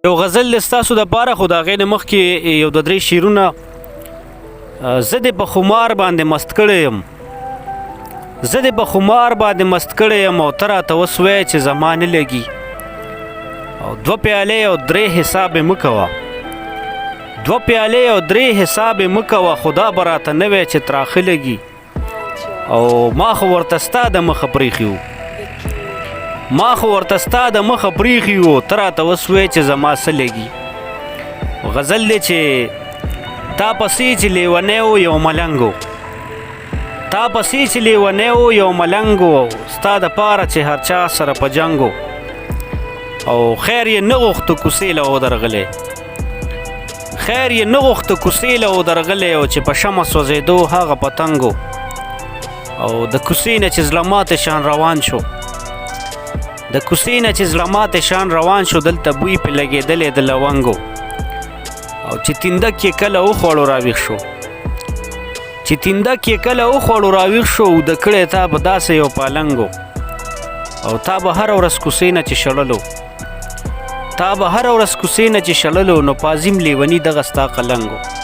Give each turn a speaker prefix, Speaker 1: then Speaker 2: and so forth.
Speaker 1: یو غزل د ستاسو دپاره خو د هغې نه مخکې یو د درې شعرونه زه دې په خمار باندې مست کړی یم زه دې په خمار باندې مست کړی یم او ته راته اوس وایې چې زما نه لګي او دوه پیالې او درې حساب یې مه کوه دوه پیالې او درې حساب یې مه کوه خو دا به راته نه وایې چې تراخه لګي او ما خو ورته ستا د مخه پرېښي وو ما خو ورته ستا د مخه پرېښي وو ته راته اوس وایې چې زما څه لګي غزل دی چې تا پسې چې لیونی و یو ملنګ و تا پسې چې لیونی و یو ملنګ و ستا دپاره چې هر چا سره په جنګ و او خیر یې نه غوښته کوڅې له ودرغلی خیر یې نه غوښته کوڅې له ودرغلی او چې په شمع سوځېدو هغه پتنګ و او د کوڅې نه چې زړه ماتې شان روان شو د کوڅې نه چې زړه ماتې شان روان شو دلته بوی پې لګېدلی د لونګو او چې تندک یې کله وخوړو راویښ شو چې تندک یې کله وخوړو راویښ شو د کړی تا به داسې یو پالنګو او تا به هره ورځ کوڅې نه چې شړلو تا به هره ورځ کوڅې نه چې شړلو نو پازیم لیوني دغه ستا قلنګو